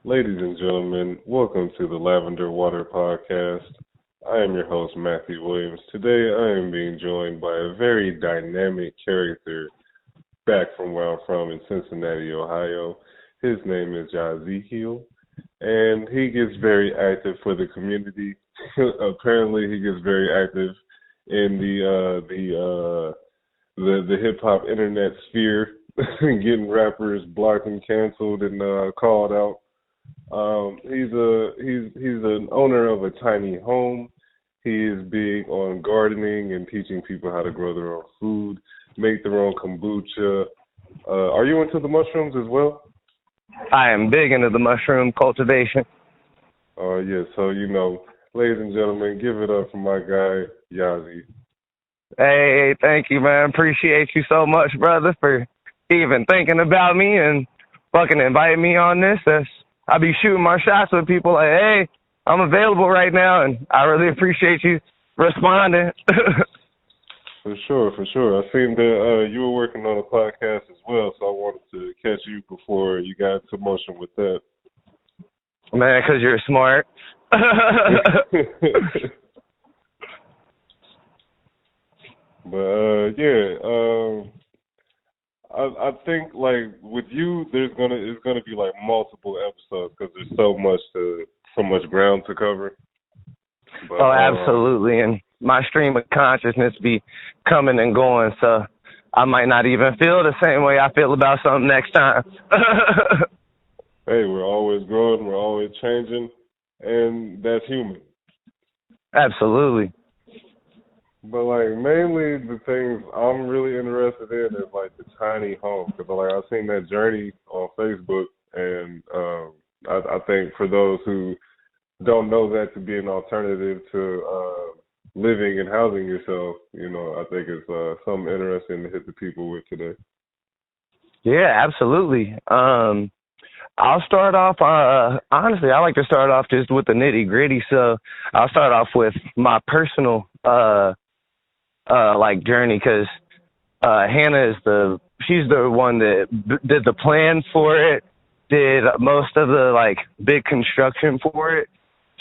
Ladies and gentlemen, welcome to the Lavender Water Podcast. I am your host, Matthew Williams. Today I am being joined by a very dynamic character back from where I'm from in Cincinnati, Ohio. His name is Yahezequiel, and he gets very active for the community. Apparently, he gets very active in the hip hop internet sphere, getting rappers blocked and canceled and called out. He's an owner of a tiny home. He is big on gardening and teaching people how to grow their own food, make their own kombucha. Are you into the mushrooms as well? I am big into the mushroom cultivation. Yeah, so, ladies and gentlemen, give it up for my guy, Yazi. Hey, thank you, man. Appreciate you so much, brother, for even thinking about me and fucking inviting me on this. I be shooting my shots with people like, hey, I'm available right now, and I really appreciate you responding. For sure. I seen that you were working on a podcast as well, so I wanted to catch you before you got into motion with that. Man, because you're smart. But I think like with you, it's gonna be like multiple episodes because there's so much ground to cover. But, oh, absolutely, and my stream of consciousness be coming and going, so I might not even feel the same way I feel about something next time. Hey, we're always growing, we're always changing, and that's human. Absolutely. But like mainly the things I'm really interested in is like the tiny home because like I've seen that journey on Facebook, and I think for those who don't know that to be an alternative to living and housing yourself, I think it's something interesting to hit the people with today. Yeah, absolutely. I'll start off, honestly, I like to start off just with the nitty gritty. So I'll start off with my personal, journey, because Hannah she's the one that did the plan for it, did most of the big construction for it.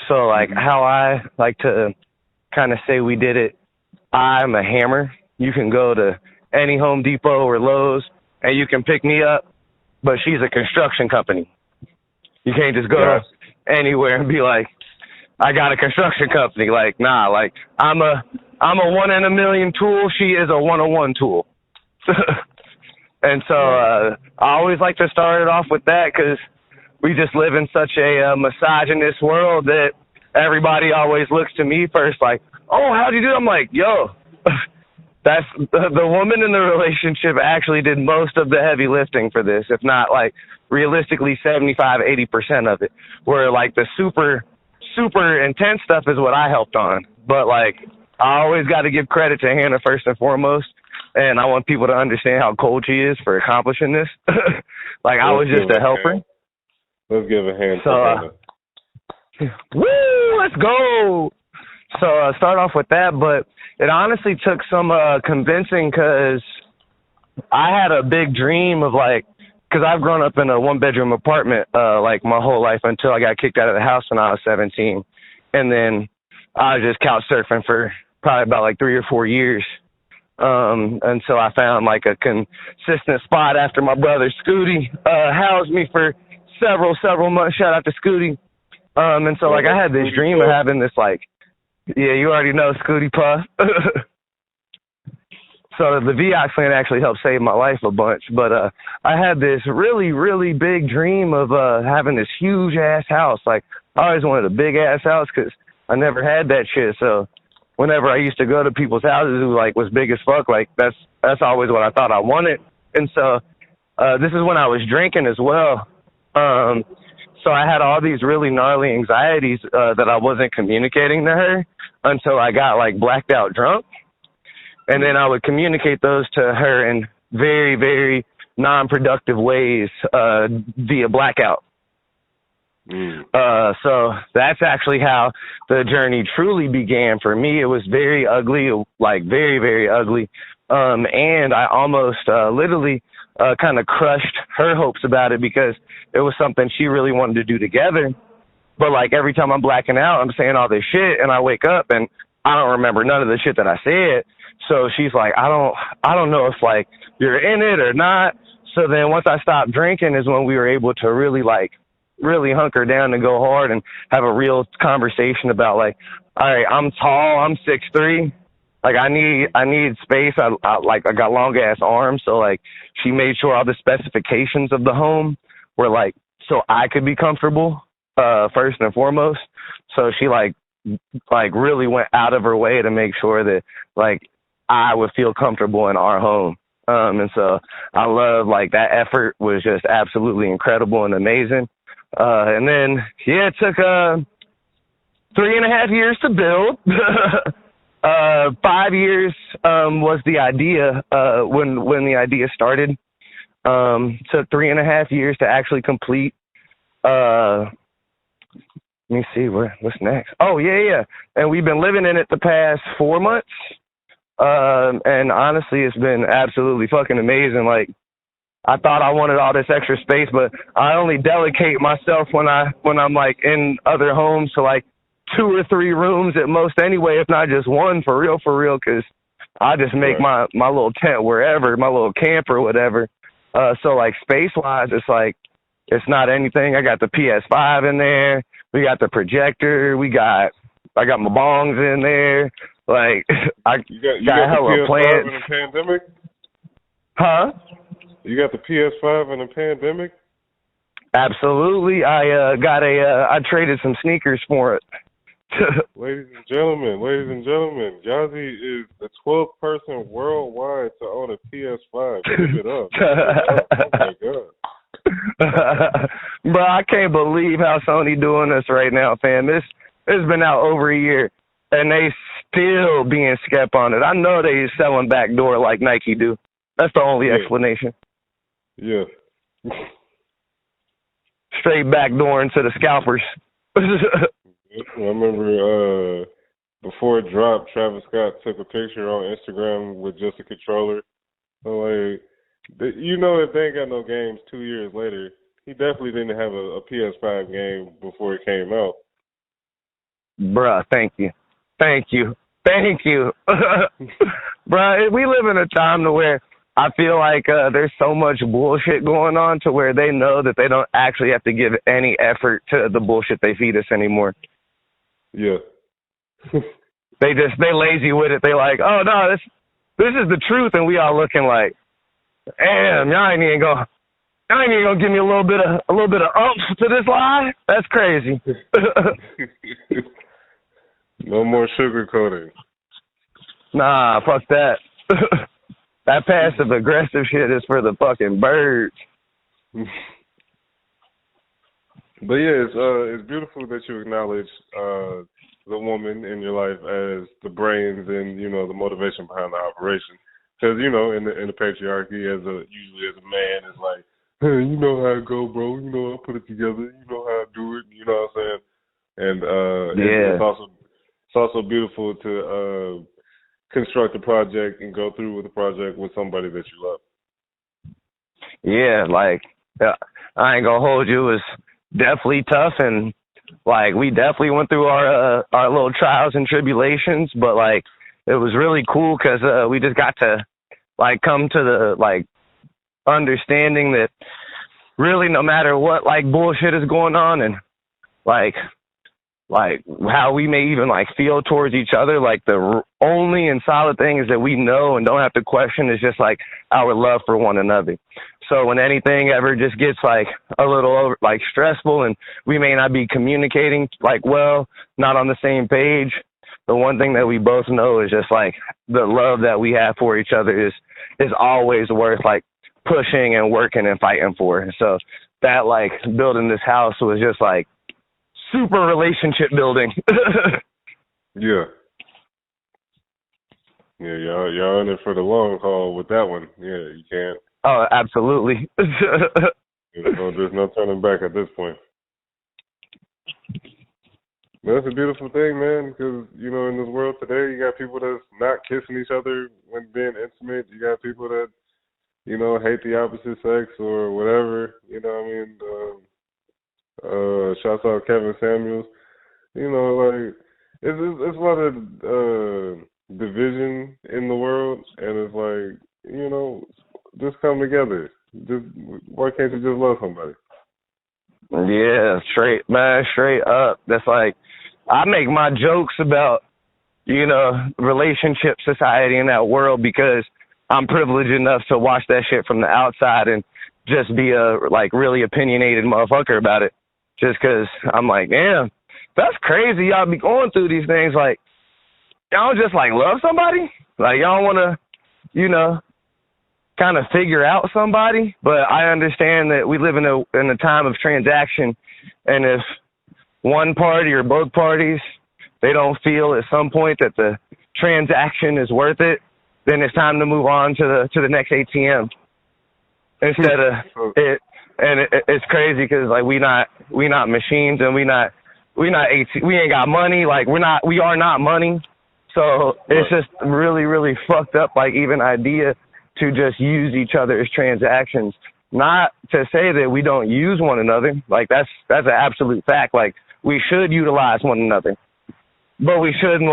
So how I like to kind of say we did it, I'm a hammer. You can go to any Home Depot or Lowe's and you can pick me up, but she's a construction company. You can't just go anywhere and be like, I got a construction company. Nah, I'm a 1 in a million tool. She is a 101 tool. And so I always like to start it off with that because we just live in such a misogynist world that everybody always looks to me first like, oh, how'd you do it? I'm like, yo, that's the woman in the relationship actually did most of the heavy lifting for this, if not realistically 75-80% of it, where the super intense stuff is what I helped on. But I always got to give credit to Hannah first and foremost, and I want people to understand how cold she is for accomplishing this. I was just a helper. Let's give a hand to Hannah. Woo! Let's go. So start off with that, but it honestly took some convincing because I had a big dream of because I've grown up in a 1-bedroom apartment my whole life until I got kicked out of the house when I was 17, and then I was just couch surfing for probably about 3 or 4 years until I found a consistent spot after my brother Scooty housed me for several months. Shout out to Scooty. And so I had this dream of having this yeah, you already know Scooty Puff. So the VOX plan actually helped save my life a bunch. But I had this really, really big dream of having this huge ass house. I always wanted a big ass house because I never had that shit. So whenever I used to go to people's houses who was big as fuck, that's always what I thought I wanted. And so this is when I was drinking as well. So I had all these really gnarly anxieties that I wasn't communicating to her until I got blacked out drunk. And then I would communicate those to her in very, very non-productive ways via blackout. So that's actually how the journey truly began for me. It was very ugly, very, very ugly. And I almost literally kind of crushed her hopes about it because it was something she really wanted to do together. But like every time I'm blacking out, I'm saying all this shit, and I wake up and I don't remember none of the shit that I said. So she's like, I don't know if like you're in it or not. So then once I stopped drinking is when we were able to really hunker down and go hard and have a real conversation about like, all right, I'm tall, I'm 6'3". Like I need space. I got long ass arms, so like she made sure all the specifications of the home were like so I could be comfortable first and foremost. So she like really went out of her way to make sure that like I would feel comfortable in our home. And so I love like that effort was just absolutely incredible and amazing. And then it took 3.5 years to build. 5 years was the idea when the idea started. Took 3.5 years to actually complete. Let me see what's next. Oh yeah. And we've been living in it the past 4 months. And honestly, it's been absolutely fucking amazing. Like I thought I wanted all this extra space, but I only delegate myself when I'm like in other homes to like 2 or 3 rooms at most anyway, if not just one for real, because I just make my little tent wherever, my little camp or whatever. So like space wise, it's like it's not anything. I got the PS5 in there. We got the projector. I got my bongs in there. Like I you got hella the PS5 plants. in a pandemic? Huh? You got the PS5 in a pandemic? Absolutely. I traded some sneakers for it. Ladies and gentlemen, Yazi is the 12th person worldwide to own a PS5. Give it up. Oh my god. Bro, I can't believe how Sony doing this right now, fam. It's been out over a year, and they still being skep on it. I know they selling backdoor like Nike do. That's the only explanation. Yeah. Straight backdoor into the scalpers. I remember before it dropped, Travis Scott took a picture on Instagram with just a controller. So like, if they ain't got no games 2 years later, he definitely didn't have a PS5 game before it came out. Bruh, thank you. Bruh, we live in a time to where I feel like there's so much bullshit going on to where they know that they don't actually have to give any effort to the bullshit they feed us anymore. Yeah. They lazy with it. They like, oh no, this is the truth, and we all looking like, damn, y'all ain't even gonna give me a little bit of oomph to this lie. That's crazy. No more sugarcoating. Nah, fuck that. That passive aggressive shit is for the fucking birds. But yeah, it's beautiful that you acknowledge the woman in your life as the brains and the motivation behind the operation. Because in the patriarchy, usually as a man, it's like, hey, you know how it go, bro. I put it together. You know how I do it. You know what I'm saying? And it's also beautiful to construct a project and go through with the project with somebody that you love. Yeah, like I ain't gonna hold you. It was definitely tough, and like we definitely went through our little trials and tribulations, but like it was really cool because we just got to like come to the like understanding that really no matter what like bullshit is going on and like how we may even like feel towards each other, like the only and solid thing is that we know and don't have to question is just like our love for one another. So when anything ever just gets like a little like stressful and we may not be communicating like well, not on the same page, the one thing that we both know is just like the love that we have for each other is always worth like pushing and working and fighting for. So that like building this house was just like super relationship building. Yeah. Yeah, y'all in it for the long haul with that one. Yeah, you can't. Oh, absolutely. There's no turning back at this point. But that's a beautiful thing, man, because, in this world today, you got people that's not kissing each other when being intimate. You got people that, hate the opposite sex or whatever. You know what I mean? Shouts out Kevin Samuels. Like it's a lot of division in the world, and it's like just come together. Just why can't you just love somebody? Yeah, straight up. That's like, I make my jokes about, relationship society in that world because I'm privileged enough to watch that shit from the outside and just be a, like, really opinionated motherfucker about it. Just because I'm like, damn, that's crazy. Y'all be going through these things. Like, y'all just, like, love somebody? Like, y'all want to, kind of figure out somebody, but I understand that we live in a time of transaction, and if one party or both parties, they don't feel at some point that the transaction is worth it, then it's time to move on to the next ATM instead of it. And it's crazy because like we not machines, and we ain't got money. Like we are not money. So it's just really, really fucked up, like even idea to just use each other as transactions. Not to say that we don't use one another. Like that's an absolute fact. Like we should utilize one another, but we shouldn't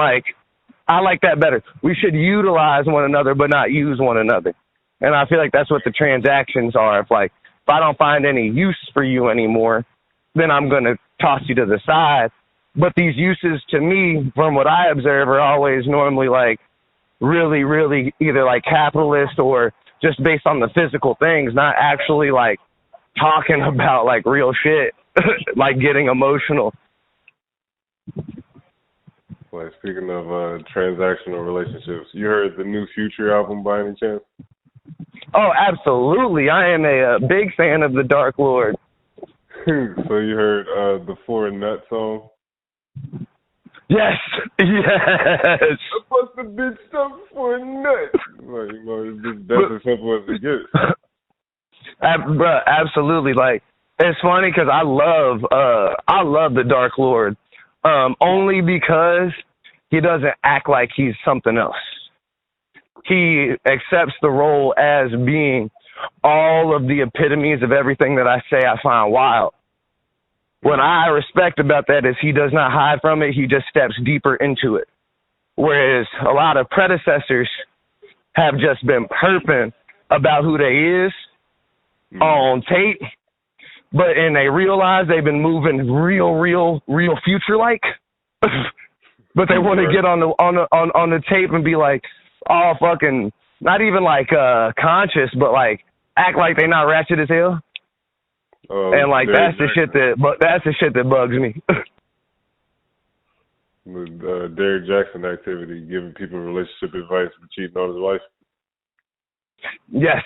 I like that better. We should utilize one another, but not use one another. And I feel like that's what the transactions are. If I don't find any use for you anymore, then I'm going to toss you to the side. But these uses to me, from what I observe, are always normally like really, really either like capitalist or just based on the physical things, not actually like talking about like real shit, like getting emotional. Like speaking of transactional relationships, you heard the new Future album by any chance? Oh, absolutely. I am a big fan of the Dark Lord. So you heard the For a Nut song? Yes. I bust a bitch up for a nut. Like, that's as simple as it gets. Bruh, absolutely. Like, it's funny because I love the Dark Lord, only because he doesn't act like he's something else. He accepts the role as being all of the epitomes of everything that I say I find wild. What I respect about that is he does not hide from it. He just steps deeper into it. Whereas a lot of predecessors have just been perping about who they is on tape, and they realize they've been moving real Future-like, but they want to get on the tape and be like, all fucking, not even like conscious, but like act like they not ratchet as hell. And like that's the shit that bugs me. The Derek Jackson activity, giving people relationship advice for cheating on his wife. Yes.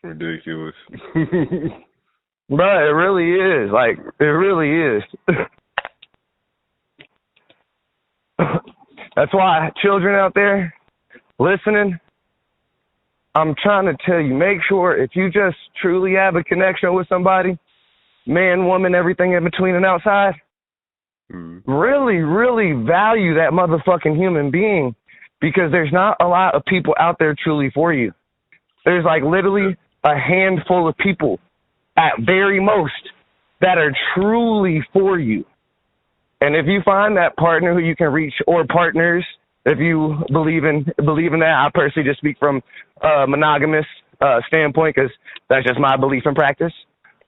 Ridiculous. Bro, it really is. Like, it really is. That's why, children out there listening, I'm trying to tell you, make sure if you just truly have a connection with somebody, man, woman, everything in between and outside, really, really value that motherfucking human being, because there's not a lot of people out there truly for you. There's like literally a handful of people at very most that are truly for you. And if you find that partner who you can reach, or partners, if you believe in that, I personally just speak from a monogamous standpoint, because that's just my belief and practice.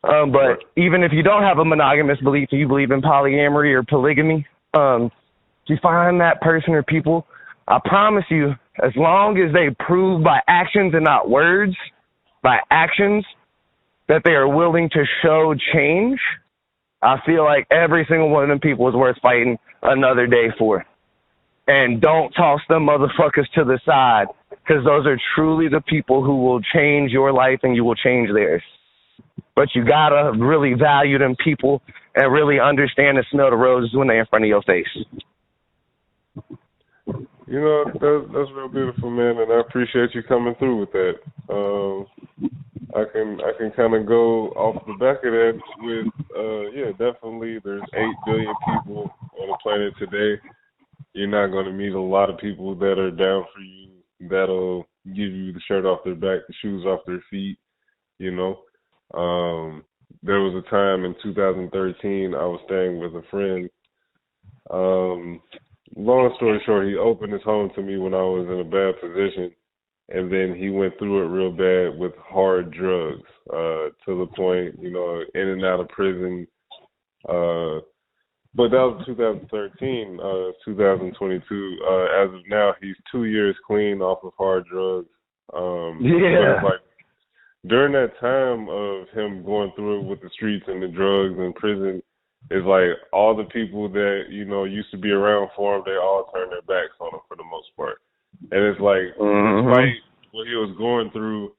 But even if you don't have a monogamous belief, you believe in polyamory or polygamy, if you find that person or people, I promise you, as long as they prove by actions and not words, by actions, that they are willing to show change, I feel like every single one of them people is worth fighting another day for. And don't toss them motherfuckers to the side, because those are truly the people who will change your life and you will change theirs. But you gotta really value them people and really understand and smell the roses when they're in front of your face. You know, that's real beautiful, man, and I appreciate you coming through with that. I can kind of go off the back of that with, definitely there's 8 billion people on the planet today. You're not going to meet a lot of people that are down for you that'll give you the shirt off their back, the shoes off their feet, you know. There was a time in 2013 I was staying with a friend. Long story short, he opened his home to me when I was in a bad position, and then he went through it real bad with hard drugs, to the point, you know, in and out of prison. But that was 2013, 2022. As of now, he's 2 years clean off of hard drugs. But it's like during that time of him going through it with the streets and the drugs and prison, it's like all the people that, you know, used to be around for him, they all turned their backs on him for the most part. And it's like, despite what he was going through,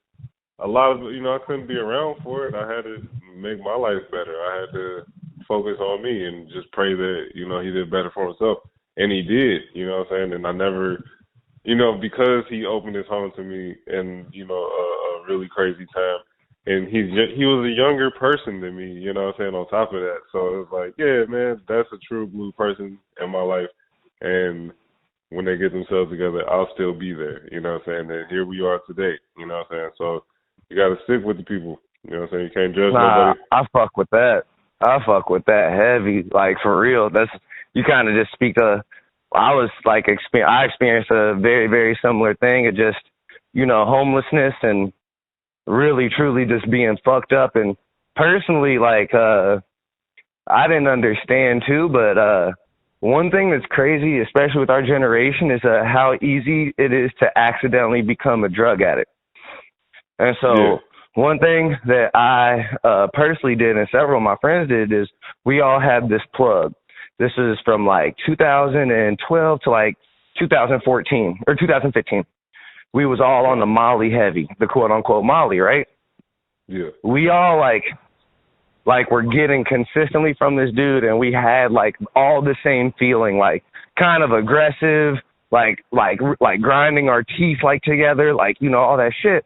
a lot of, you know, I couldn't be around for it. I had to make my life better. I had to focus on me and just pray that, you know, he did better for himself. And he did, you know what I'm saying? And I never, you know, because he opened his home to me in, you know, a really crazy time. And he was a younger person than me, you know what I'm saying, on top of that. So it was like, yeah, man, that's a true blue person in my life. And when they get themselves together, I'll still be there, you know what I'm saying? And here we are today, you know what I'm saying? So you got to stick with the people, you know what I'm saying? You can't judge nobody. I fuck with that. I fuck with that heavy, like for real. That's, you kind of just speak of, I was like, I experienced a very, very similar thing. It just, you know, homelessness and really, truly just being fucked up. And personally, like, I didn't understand too, but one thing that's crazy, especially with our generation, is how easy it is to accidentally become a drug addict. And so one thing that I personally did and several of my friends did is we all had this plug. This is from like 2012 to like 2014 or 2015. We was all on the Molly heavy, the quote unquote Molly, right? Yeah. We all like we're getting consistently from this dude, and we had like all the same feeling, like kind of aggressive, like grinding our teeth like together, like, you know, all that shit.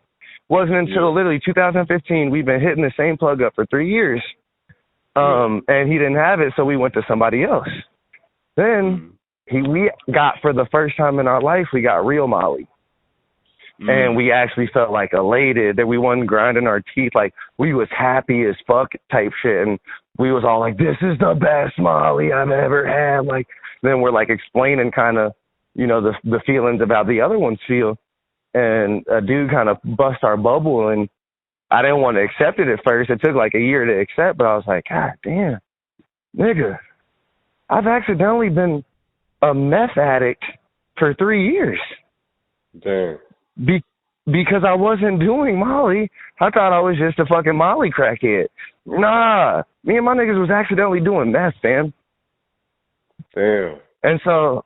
Wasn't until literally 2015 we've been hitting the same plug up for 3 years. And he didn't have it, so we went to somebody else. Then we got, for the first time in our life, we got real Molly. And we actually felt like elated that we wasn't grinding our teeth. Like we was happy as fuck type shit. And we was all like, this is the best Molly I've ever had. Like, then we're like explaining kind of, you know, the feelings about the other ones feel. And a dude kind of bust our bubble, and I didn't want to accept it at first. It took like a year to accept, but I was like, God damn, nigga, I've accidentally been a meth addict for 3 years. Damn. Because I wasn't doing Molly. I thought I was just a fucking Molly crackhead. Nah, me and my niggas was accidentally doing meth, fam. Damn. And so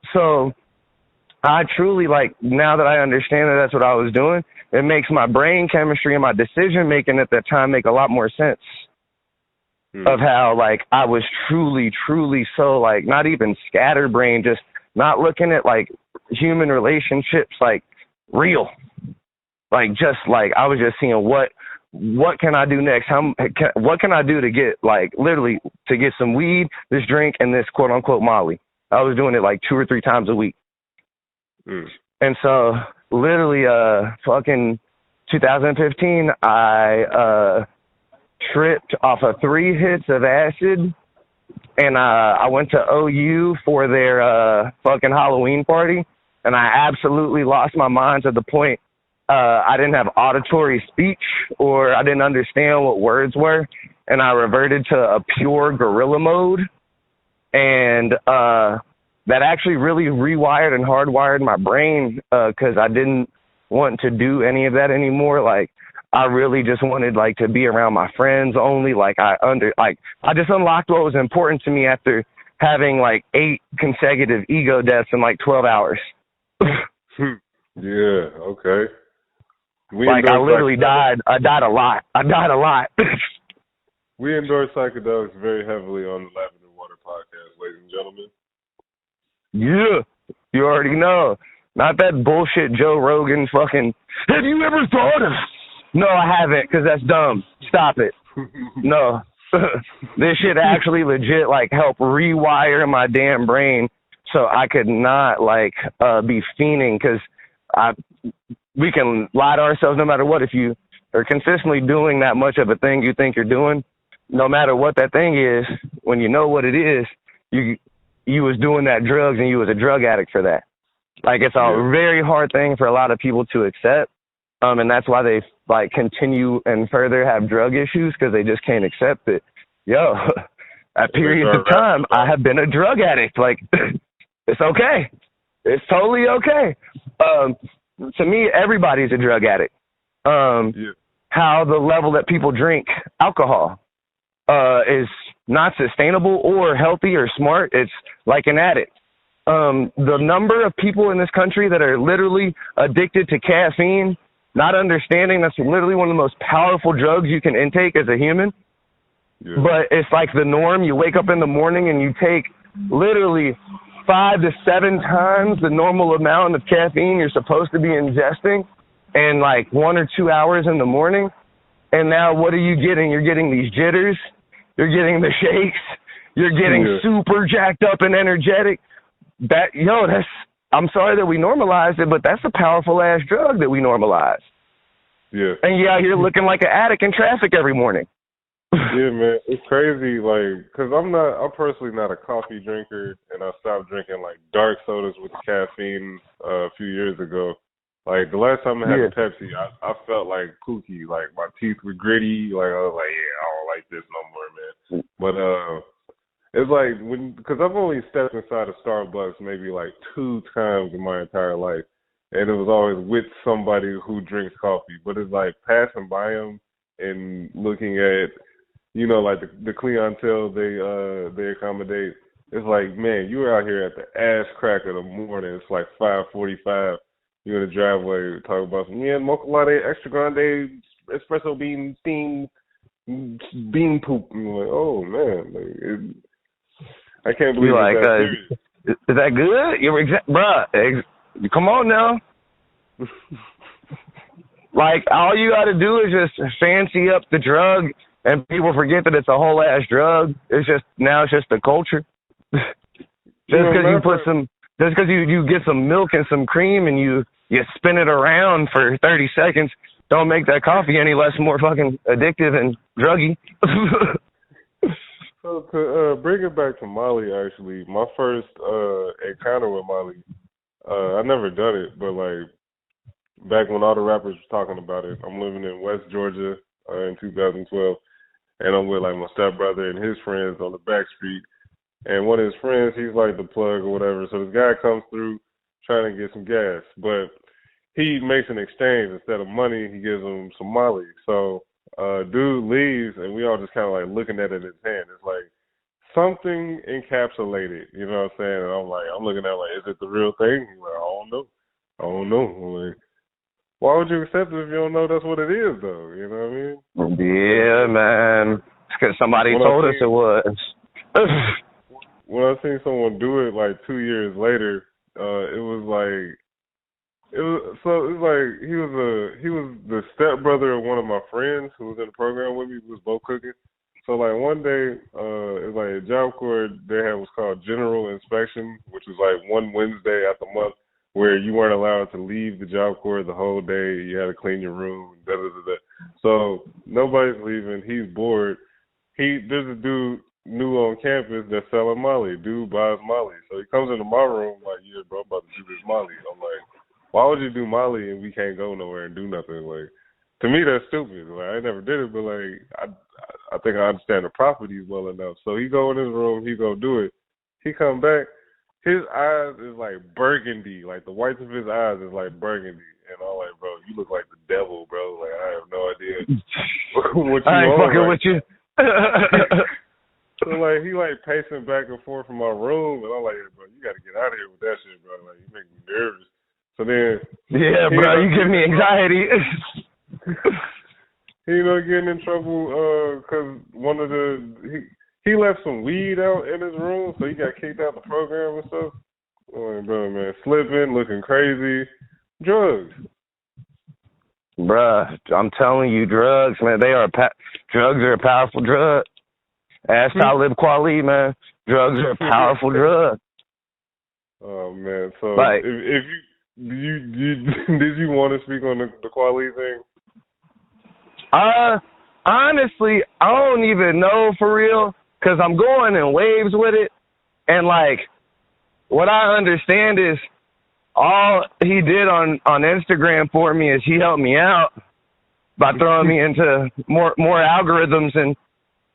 I truly, like, now that I understand that that's what I was doing, it makes my brain chemistry and my decision making at that time make a lot more sense of how, like, I was truly, truly so, like, not even scatterbrained, just not looking at, like, human relationships, like, real. Like, just, like, I was just seeing what can I do next? What can I do to get, like, literally to get some weed, this drink, and this quote-unquote Molly? I was doing it, like, 2 or 3 times a week. And so, literally, fucking 2015, I tripped off of 3 hits of acid, and I went to OU for their fucking Halloween party, and I absolutely lost my mind to the point I didn't have auditory speech, or I didn't understand what words were, and I reverted to a pure gorilla mode, and that actually really rewired and hardwired my brain, because I didn't want to do any of that anymore. Like, I really just wanted, like, to be around my friends only. Like, I just unlocked what was important to me after having, like, 8 consecutive ego deaths in, like, 12 hours. Yeah, okay. I literally died. I died a lot. We endorse psychedelics very heavily on the Lavender Water podcast, ladies and gentlemen. Yeah, you already know. Not that bullshit Joe Rogan fucking, have you ever thought of? No, I haven't, because that's dumb. Stop it. No. This shit actually legit, like, help rewire my damn brain so I could not, like, be fiending, because I we can lie to ourselves no matter what. If you are consistently doing that much of a thing you think you're doing, no matter what that thing is, when you know what it is, you was doing that drugs and you was a drug addict for that. Like, it's a very hard thing for a lot of people to accept. And that's why they like continue and further have drug issues, because they just can't accept it. Yo, at periods of time, I have been a drug addict. Like, it's okay. It's totally okay. To me, everybody's a drug addict. How the level that people drink alcohol is not sustainable or healthy or smart. It's like an addict. The number of people in this country that are literally addicted to caffeine, not understanding that's literally one of the most powerful drugs you can intake as a human. But it's like the norm. You wake up in the morning and you take literally 5 to 7 times the normal amount of caffeine you're supposed to be ingesting in like 1 or 2 hours in the morning. And now what are you getting? You're getting these jitters. You're getting the shakes. You're getting super jacked up and energetic. I'm sorry that we normalized it, but that's a powerful ass drug that we normalized. And you're out here looking like an addict in traffic every morning. Man, it's crazy, like, because I'm personally not a coffee drinker, and I stopped drinking, like, dark sodas with caffeine a few years ago. Like, the last time I had a Pepsi, I felt like kooky, like, my teeth were gritty, like, I was like, I don't like this no more, man. But, it's like, because I've only stepped inside a Starbucks maybe, like, 2 times in my entire life, and it was always with somebody who drinks coffee, but it's like passing by them and looking at, like the clientele they accommodate. It's like, man, you were out here at the ass crack of the morning. It's like 5:45. You're in the driveway talking about some mocha latte, extra grande, espresso bean steamed bean poop. And you're like, oh man, I can't believe it's that serious. Is that good? Bruh, come on now. Like, all you got to do is just fancy up the drug, and people forget that it's a whole ass drug. It's just the culture. Just because you get some milk and some cream and you spin it around for 30 seconds, don't make that coffee any less more fucking addictive and druggy. So to bring it back to Molly, actually, my first encounter with Molly, I never done it, but like back when all the rappers were talking about it, I'm living in West Georgia in 2012. And I'm with, like, my stepbrother and his friends on the back street. And one of his friends, he's, like, the plug or whatever. So this guy comes through trying to get some gas. But he makes an exchange. Instead of money, he gives him some Molly. So dude leaves, and we all just kind of, like, looking at it in his hand. It's like something encapsulated, you know what I'm saying? And I'm looking at it like, is it the real thing? He's like, I don't know. I'm like, why would you accept it if you don't know that's what it is, though? You know what I mean? Yeah, man. It's because somebody told us it was. When I seen someone do it, like, 2 years later, he was the stepbrother of one of my friends who was in the program with me. We was both cooking. So, like, one day, it was like a job corps they had was called General Inspection, which was, like, one Wednesday out the month, where you weren't allowed to leave the job corps the whole day. You had to clean your room. So nobody's leaving. He's bored. There's a dude new on campus that's selling Molly. Dude buys Molly. So he comes into my room like, yeah, bro, I'm about to do this Molly. I'm like, why would you do Molly and we can't go nowhere and do nothing? Like, to me, that's stupid. Like, I never did it, but, like, I think I understand the properties well enough. So he go in his room. He go do it. He come back. His eyes is like burgundy, like the whites of his eyes is like burgundy, and I'm like, bro, you look like the devil, bro. Like, I have no idea what you I ain't fucking like. with you. So like, he like pacing back and forth from my room, and I'm like, hey, bro, you got to get out of here with that shit, bro. Like, you make me nervous. So then, yeah, bro, you give me anxiety. He getting in trouble because one of he left some weed out in his room, so he got kicked out the program and stuff. Oh, bro, man, slipping, looking crazy, drugs. Bruh, I'm telling you, drugs, man, drugs are a powerful drug. Ask Talib Kweli, man. Drugs are a powerful drug. Oh man, so like, if Did you want to speak on the quality thing? Honestly, I don't even know for real, because I'm going in waves with it. And, like, what I understand is all he did on Instagram for me is he helped me out by throwing me into more algorithms and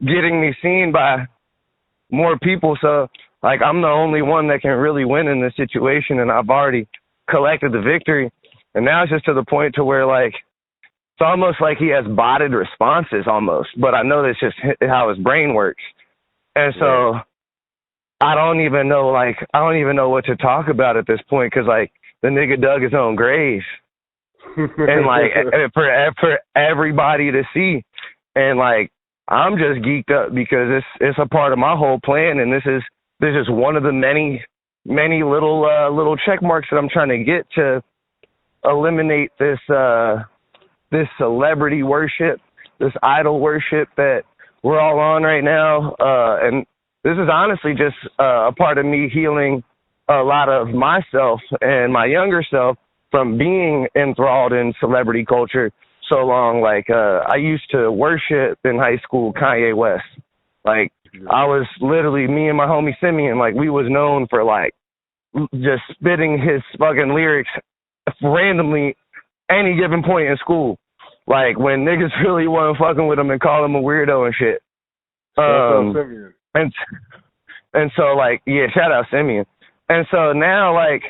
getting me seen by more people. So, like, I'm the only one that can really win in this situation, and I've already collected the victory. And now it's just to the point to where, like, it's almost like he has botted responses almost. But I know that's just how his brain works. And so I don't even know what to talk about at this point, because, like, the nigga dug his own grave. And, like, for everybody to see. And, like, I'm just geeked up because it's a part of my whole plan, and this is one of the many little check marks that I'm trying to get to eliminate this celebrity worship, this idol worship that we're all on right now. And this is honestly just a part of me healing a lot of myself and my younger self from being enthralled in celebrity culture so long. Like, I used to worship in high school Kanye West. Like, I was literally, me and my homie Simeon, like, we was known for, like, just spitting his fucking lyrics randomly any given point in school. Like, when niggas really wasn't fucking with him and call him a weirdo and shit. Simeon. And so, like, yeah, shout out Simeon. And so now, like,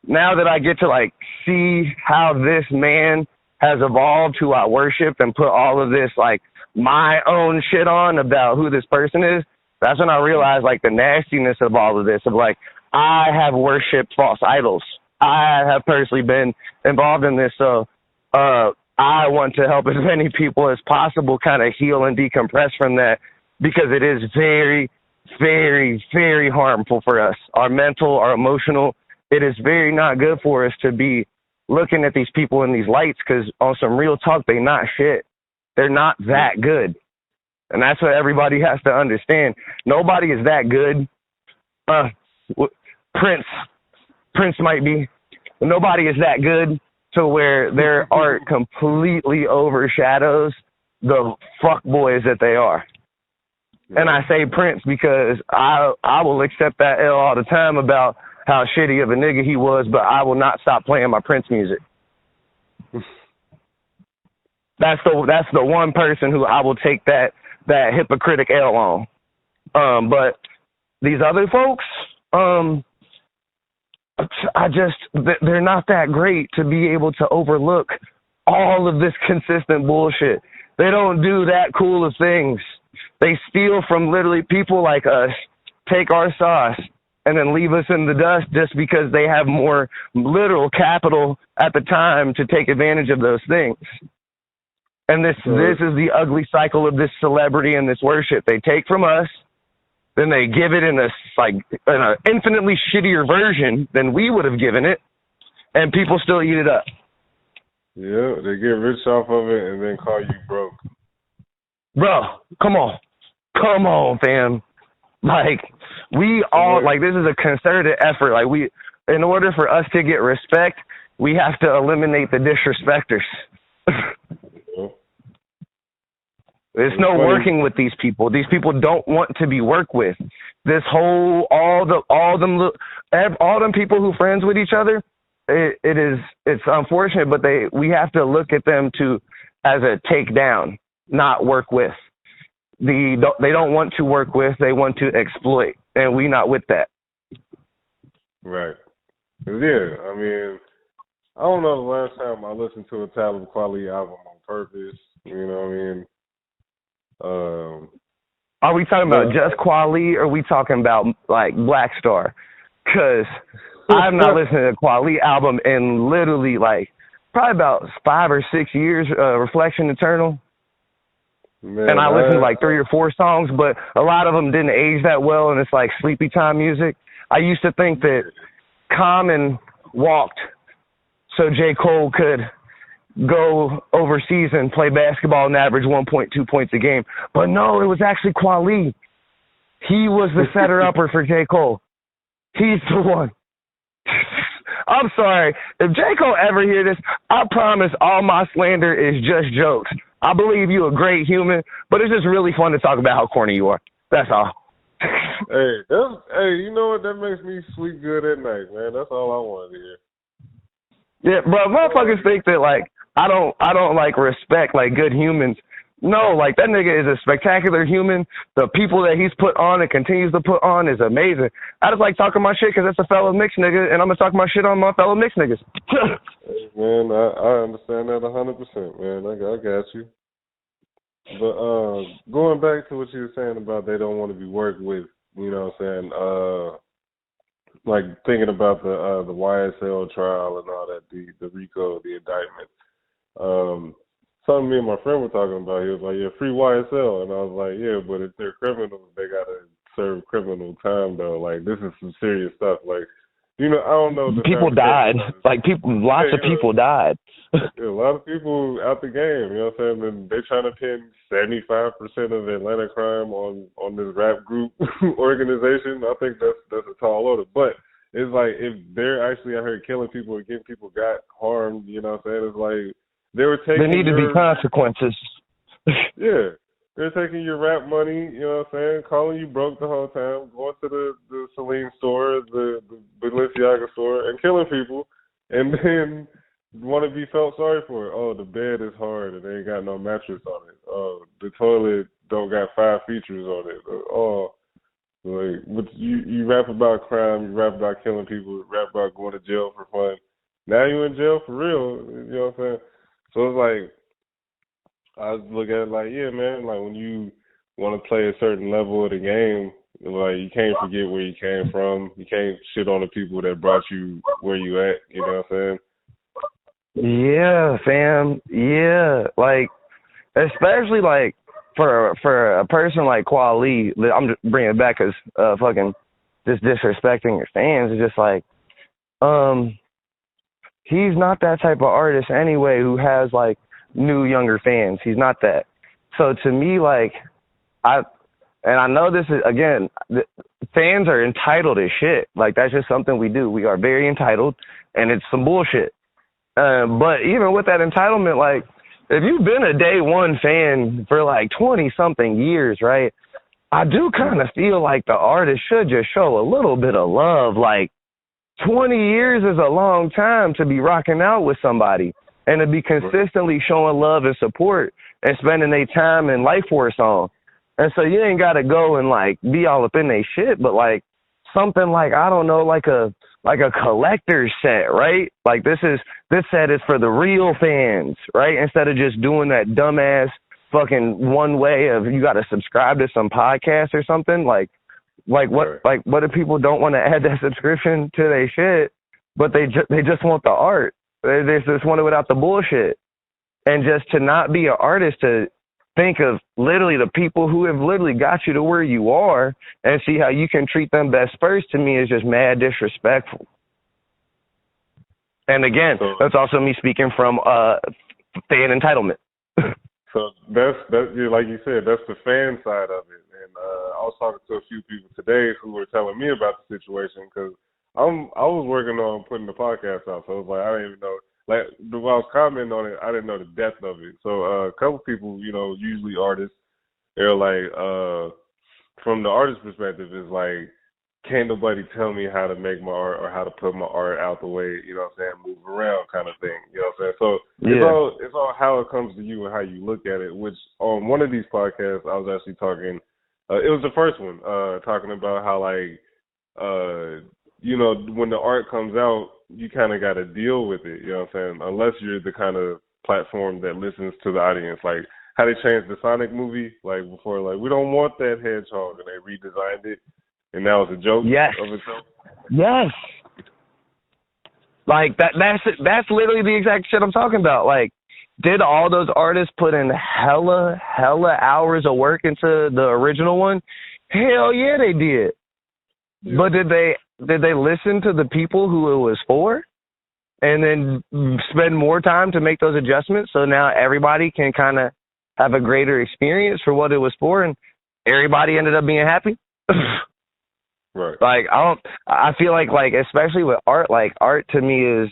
now that I get to, like, see how this man has evolved, who I worship, and put all of this, like, my own shit on about who this person is, that's when I realize, like, the nastiness of all of this, of, like, I have worshipped false idols. I have personally been involved in this, so I want to help as many people as possible kind of heal and decompress from that, because it is very, very, very harmful for us. Our mental, our emotional, it is very not good for us to be looking at these people in these lights, because on some real talk, they not shit. They're not that good. And that's what everybody has to understand. Nobody is that good. Prince might be. But nobody is that good to where their art completely overshadows the fuck boys that they are. And I say Prince because I will accept that L all the time about how shitty of a nigga he was, but I will not stop playing my Prince music. That's the one person who I will take that hypocritic L on. But these other folks, they're not that great to be able to overlook all of this consistent bullshit. They don't do that cool of things. They steal from literally people like us, take our sauce, and then leave us in the dust just because they have more literal capital at the time to take advantage of those things. And this is the ugly cycle of this celebrity and this worship. They take from us, then they give it in an infinitely shittier version than we would have given it, and people still eat it up. Yeah, they get rich off of it and then call you broke. Bro, come on, fam. Like, we all, like, this is a concerted effort. Like, in order for us to get respect, we have to eliminate the disrespecters. There's no working with these people. These people don't want to be worked with. This whole, all them people who friends with each other, it's unfortunate, but we have to look at them as a take down, not work with. They don't want to work with, they want to exploit, and we not with that. Right. Yeah, I mean, I don't know the last time I listened to a Talib Kweli album on purpose. You know what I mean? Are we talking about just Kweli, or are we talking about, like, Black Star? Because I've not listened to the Kweli album in literally, like, probably about 5 or 6 years, Reflection Eternal. Man, and I listened to like 3 or 4 songs, but a lot of them didn't age that well, and it's like sleepy time music. I used to think that Common walked so J. Cole could go overseas and play basketball and average 1.2 points a game. But no, it was actually Kweli. He was the setter-upper for J. Cole. He's the one. I'm sorry. If J. Cole ever hear this, I promise all my slander is just jokes. I believe you a great human, but it's just really fun to talk about how corny you are. That's all. Hey, you know what? That makes me sleep good at night, man. That's all I wanted to hear. Yeah, bro, motherfuckers think that, like, I don't like, respect, like, good humans. No, like, that nigga is a spectacular human. The people that he's put on and continues to put on is amazing. I just like talking my shit because that's a fellow mixed nigga, and I'm going to talk my shit on my fellow mixed niggas. Hey, man, I understand that 100%, man. I got you. But going back to what you were saying about they don't want to be worked with, you know what I'm saying? Like thinking about the YSL trial and all that, the RICO, the indictment. Something me and my friend were talking about. He was like, "Yeah, free YSL," and I was like, "Yeah, but if they're criminals, they gotta serve criminal time though. Like this is some serious stuff. Like, you know, I don't know. People died. Like lots of people died. Yeah, a lot of people out the game. You know what I'm saying? And they're trying to pin 75% of Atlanta crime on this rap group organization. I think that's a tall order. But it's like if they're actually out here killing people or getting people got harmed, you know what I'm saying? It's like they were taking. There need to be consequences. Yeah. They're taking your rap money, you know what I'm saying, calling you broke the whole time, going to the Celine store, the Balenciaga store, and killing people, and then want to be felt sorry for it. Oh, the bed is hard and they ain't got no mattress on it. Oh, the toilet don't got 5 features on it. Oh, like, but you rap about crime, you rap about killing people, you rap about going to jail for fun. Now you in jail for real, you know what I'm saying? So it's like, I look at it like, yeah, man, like when you want to play a certain level of the game, like you can't forget where you came from. You can't shit on the people that brought you where you at, you know what I'm saying? Yeah, fam. Yeah. Like, especially like for a person like Kweli, I'm just bringing it back because fucking just disrespecting your fans is just like, he's not that type of artist anyway who has like new younger fans. He's not that. So to me, like, I know this is, again, fans are entitled as shit. Like, that's just something we do. We are very entitled, and it's some bullshit. But even with that entitlement, like, if you've been a day one fan for like 20 something years, right? I do kind of feel like the artist should just show a little bit of love. Like, 20 years is a long time to be rocking out with somebody and to be consistently showing love and support and spending their time and life for a song. And so you ain't got to go and like be all up in their shit, but like something like, I don't know, like a collector's set, right? Like this set is for the real fans, right? Instead of just doing that dumbass fucking one way of you got to subscribe to some podcast or something. Like what if people don't want to add that subscription to their shit, but they just want the art. They just want it without the bullshit. And just to not be an artist, to think of literally the people who have literally got you to where you are and see how you can treat them best first, to me is just mad disrespectful. And again, that's also me speaking from fan entitlement. So that's like you said, that's the fan side of it. And I was talking to a few people today who were telling me about the situation because I was working on putting the podcast out, so I was like, I didn't even know. Like, while I was commenting on it, I didn't know the depth of it. So a couple people, you know, usually artists, they're like, from the artist perspective, it's like, can't nobody tell me how to make my art or how to put my art out the way, you know what I'm saying, move around kind of thing, you know what I'm saying? So it's all how it comes to you and how you look at it, which on one of these podcasts, I was actually talking, it was the first one, talking about how, like, you know, when the art comes out, you kind of got to deal with it, you know what I'm saying? Unless you're the kind of platform that listens to the audience. Like how they changed the Sonic movie, like before, like, we don't want that hedgehog, and they redesigned it, and that was a joke of itself. Yes. Like, that's literally the exact shit I'm talking about. Like, did all those artists put in hella hours of work into the original one? Hell yeah, they did. Yeah. But did they listen to the people who it was for and then spend more time to make those adjustments so now everybody can kind of have a greater experience for what it was for and everybody ended up being happy? Right. Like I feel like especially with art, like art to me is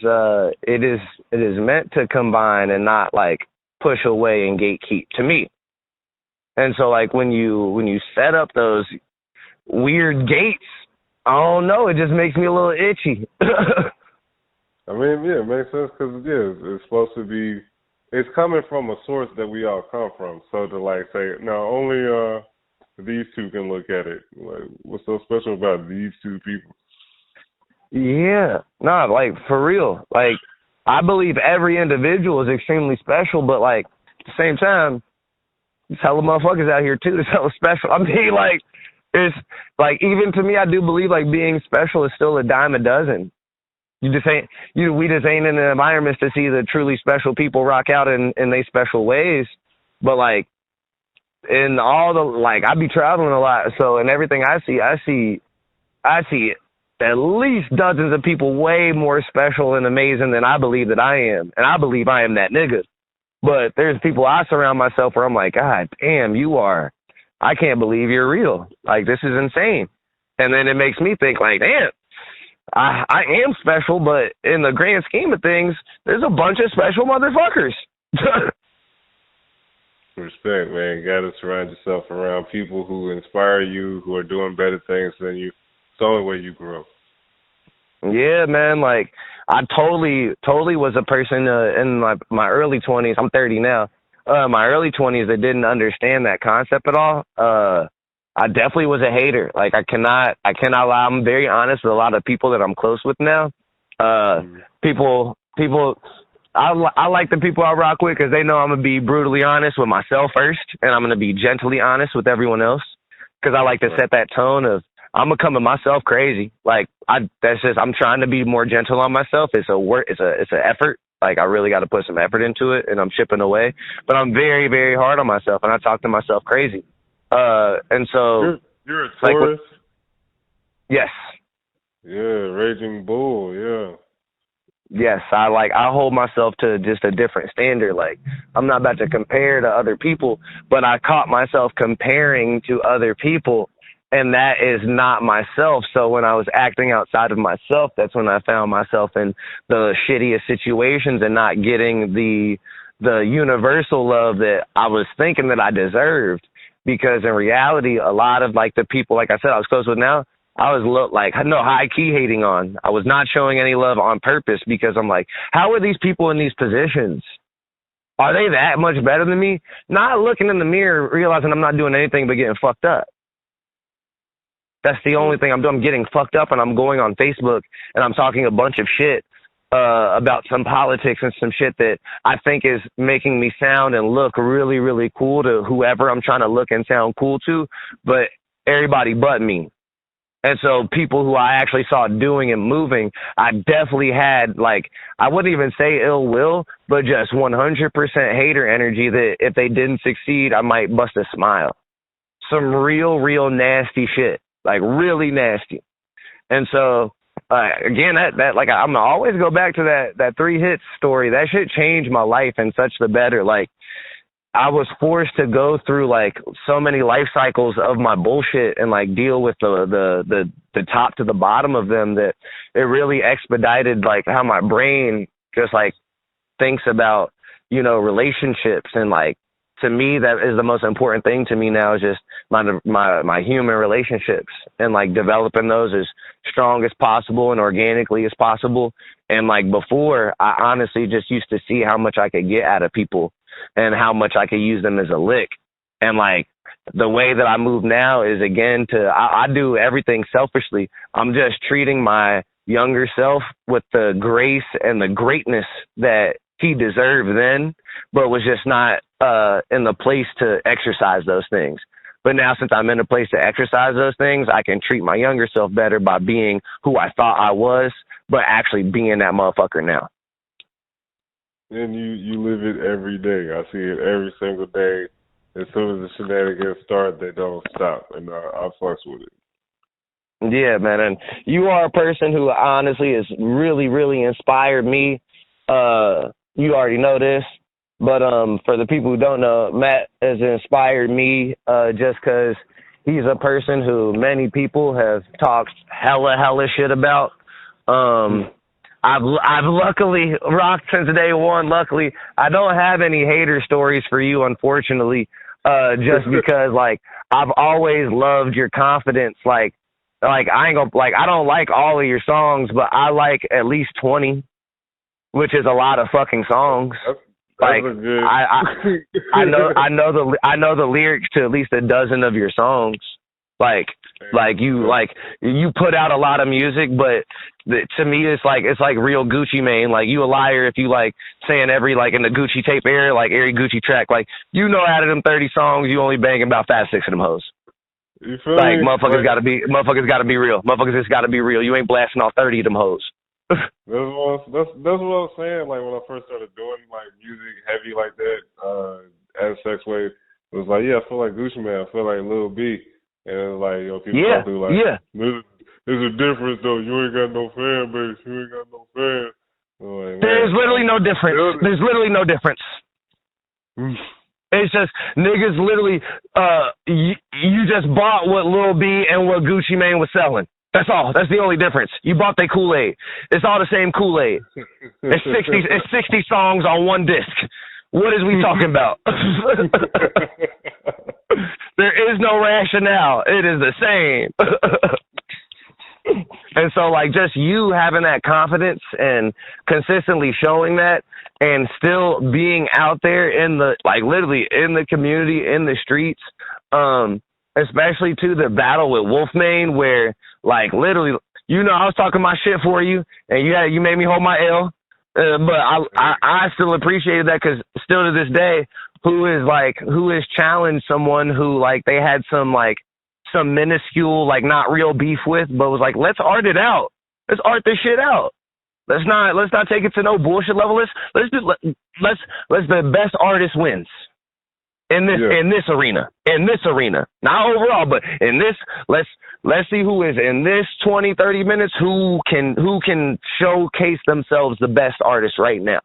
it is meant to combine and not like push away and gatekeep to me. And so like when you set up those weird gates, I don't know, it just makes me a little itchy. I mean, yeah, it makes sense because it's supposed to be. It's coming from a source that we all come from. So to like say, no, only these two can look at it. Like, what's so special about these two people? Yeah. Nah, like for real. Like I believe every individual is extremely special, but like at the same time, there's hella motherfuckers out here too that's hella special. I mean, like it's like even to me I do believe like being special is still a dime a dozen. We just ain't in the environments to see the truly special people rock out in they special ways. But like in all the like I be traveling a lot, so in everything I see at least dozens of people way more special and amazing than I believe that I am. And I believe I am that nigga. But there's people I surround myself where I'm like, God damn, I can't believe you're real. Like, this is insane. And then it makes me think like, damn, I am special, but in the grand scheme of things, there's a bunch of special motherfuckers. Respect, man. You gotta surround yourself around people who inspire you, who are doing better things than you. It's the only way you grow. Yeah, man. Like, I totally was a person in my early 20s. I'm 30 now. My early 20s that didn't understand that concept at all. I definitely was a hater. Like, I cannot lie. I'm very honest with a lot of people that I'm close with now. People. I like the people I rock with because they know I'm gonna be brutally honest with myself first, and I'm gonna be gently honest with everyone else. Because I like to set that tone of I'm gonna come at myself crazy. Like I'm trying to be more gentle on myself. It's a work. It's an effort. Like I really got to put some effort into it, and I'm chipping away. But I'm very, very hard on myself, and I talk to myself crazy. And so you're a Taurus. Yes. Yeah, raging bull. Yeah. Yes, I hold myself to just a different standard. Like I'm not about to compare to other people, but I caught myself comparing to other people, and that is not myself. So when I was acting outside of myself, that's when I found myself in the shittiest situations and not getting the universal love that I was thinking that I deserved. Because in reality, a lot of like the people, like I said, I was close with now, I was high key hating on. I was not showing any love on purpose because I'm like, how are these people in these positions? Are they that much better than me? Not looking in the mirror, realizing I'm not doing anything but getting fucked up. That's the only thing I'm doing. I'm getting fucked up, and I'm going on Facebook and I'm talking a bunch of shit about some politics and some shit that I think is making me sound and look really, really cool to whoever I'm trying to look and sound cool to, but everybody but me. And so people who I actually saw doing and moving, I definitely had, like, I wouldn't even say ill will, but just 100% hater energy that if they didn't succeed, I might bust a smile. Some real, real nasty shit, like really nasty. And so, again, that like, I'm going to always go back to that 3 hits story. That shit changed my life and such the better. Like, I was forced to go through like so many life cycles of my bullshit and like deal with the top to the bottom of them that it really expedited like how my brain just like thinks about, relationships. And like, to me, that is the most important thing to me now is just my human relationships and like developing those as strong as possible and organically as possible. And like before, I honestly just used to see how much I could get out of people and how much I could use them as a lick. And like the way that I move now is again I do everything selfishly. I'm just treating my younger self with the grace and the greatness that he deserved then, but was just not in the place to exercise those things. But now since I'm in a place to exercise those things, I can treat my younger self better by being who I thought I was, but actually being that motherfucker now. And you live it every day. I see it every single day. As soon as the shenanigans start, they don't stop, and I fucks with it. Yeah, man, and you are a person who honestly has really, really inspired me. You already know this, but for the people who don't know, Matt has inspired me just because he's a person who many people have talked hella shit about. I've luckily rocked since day one. Luckily, I don't have any hater stories for you, unfortunately. Just because like I've always loved your confidence. Like I ain't gonna like I don't like all of your songs, but I like at least 20, which is a lot of fucking songs. That's like a good... I know the lyrics to at least a dozen of your songs. Like you put out a lot of music, but to me it's like real Gucci Mane. Like you a liar if you like saying every like in the Gucci tape era, like every Gucci track, like you know out of them 30 songs you only banging about 5-6 of them hoes. You feel like me? Motherfuckers gotta be real. Motherfuckers just gotta be real. You ain't blasting all 30 of them hoes. That's what I was saying. Like when I first started doing like music heavy like that, as Sex Wave, it was like, yeah, I feel like Gucci Mane, I feel like Lil B. And it's like, people go through like, there's a difference though. You ain't got no fan base. You ain't got no fans. Like, there's literally no difference. There's literally no difference. It's just niggas literally. You just bought what Lil B and what Gucci Mane was selling. That's all. That's the only difference. You bought their Kool-Aid. It's all the same Kool-Aid. It's 60 songs on one disc. What is we talking about? There is no rationale. It is the same. And so, like, just you having that confidence and consistently showing that and still being out there in the, like, literally in the community, in the streets, especially to the battle with Wolfmane where, like, literally, I was talking my shit for you and you made me hold my L. But I still appreciated that because still to this day, who has challenged someone who like they had some minuscule like not real beef with, but was like, let's art it out. Let's art this shit out. Let's not take it to no bullshit level. Let's the best artist wins in this arena. Not overall, but in this, let's see who is in this 20-30 minutes who can showcase themselves the best artist right now.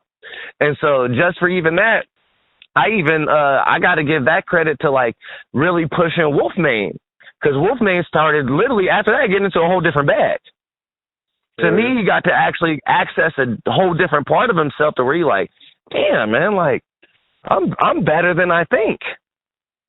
And so just for even that, I got to give that credit to like really pushing Wolfmane, because Wolfmane started literally after that getting into a whole different bag. To me, he got to actually access a whole different part of himself to where he like, damn man, like I'm better than I think.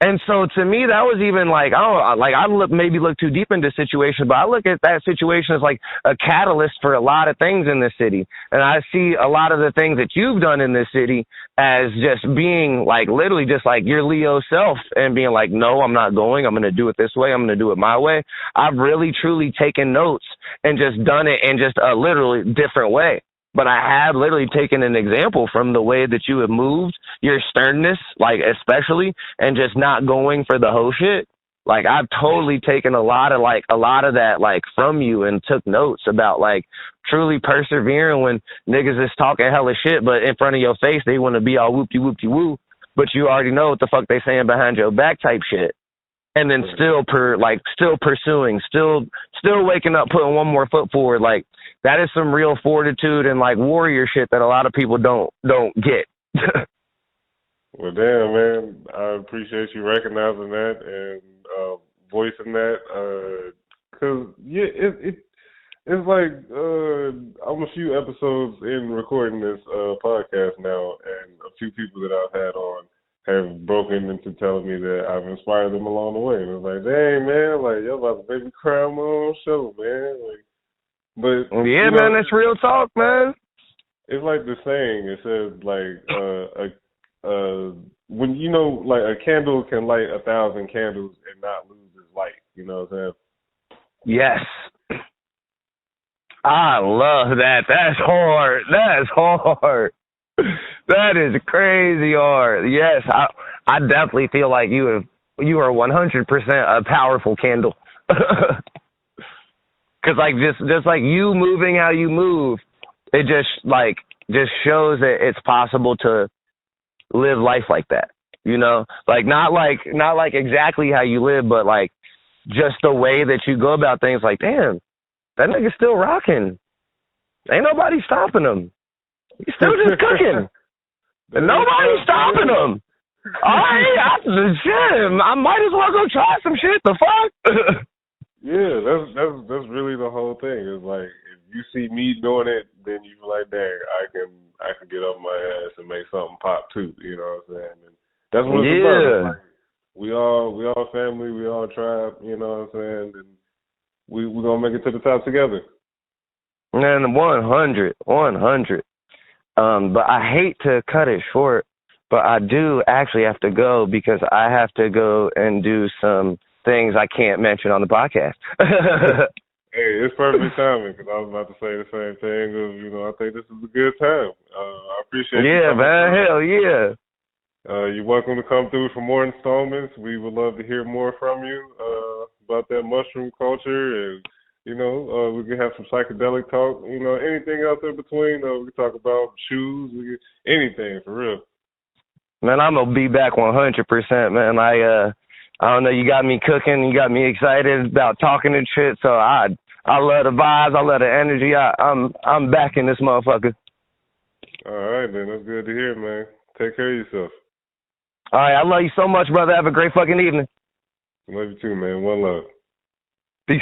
And so to me, that was even like, I look too deep into the situation, but I look at that situation as like a catalyst for a lot of things in this city. And I see a lot of the things that you've done in this city as just being like literally just like your Leo self and being like, no, I'm not going. I'm going to do it this way. I'm going to do it my way. I've really, truly taken notes and just done it in just a literally different way. But I have literally taken an example from the way that you have moved, your sternness, like especially, and just not going for the whole shit. Like I've totally taken a lot of that like from you and took notes about like truly persevering when niggas is talking hella shit, but in front of your face they want to be all whoopty woo, but you already know what the fuck they saying behind your back type shit. And then still pursuing, still waking up, putting one more foot forward. Like that is some real fortitude and like warrior shit that a lot of people don't get. Well, damn, man, I appreciate you recognizing that and voicing that. Cause it's like I'm a few episodes in recording this podcast now, and a few people that I've had on have broken into telling me that I've inspired them along the way. And it's like, dang, man, like, y'all about to make me cry on my own show, man. Like, but yeah, man, that's real talk, man. It's like the saying. It says, like, when, like, a candle can light 1,000 candles and not lose its light. You know what I'm saying? Yes. I love that. That's hard. That is crazy hard. Yes, I definitely feel like you are 100% a powerful candle. Cause like just like you moving how you move, it just shows that it's possible to live life like that. Like not like exactly how you live, but like just the way that you go about things. Like, damn, that nigga's still rocking. Ain't nobody stopping him. He's still just cooking. And nobody's stopping him. Shit, I might as well go try some shit. The fuck? Yeah, that's really the whole thing. It's like if you see me doing it, then you like, dang, I can get up my ass and make something pop too. You know what I'm saying? And that's what it's about. It's Yeah. like we all family, we all tribe. You know what I'm saying? And we're gonna make it to the top together. Man, 100, 100. But I hate to cut it short, but I do actually have to go because I have to go and do some things I can't mention on the podcast. Hey, it's perfect timing because I was about to say the same thing. I think this is a good time. I appreciate you Yeah, coming man. through. Hell yeah. You're welcome to come through for more installments. We would love to hear more from you about that mushroom culture, and we can have some psychedelic talk. Anything else in between. We can talk about shoes, anything for real. Man, I'm gonna be back 100%, man. I don't know. You got me cooking. You got me excited about talking and shit. So I love the vibes. I love the energy. I'm back in this motherfucker. All right, then. That's good to hear, man. Take care of yourself. All right. I love you so much, brother. Have a great fucking evening. Love you too, man. One love. Peace.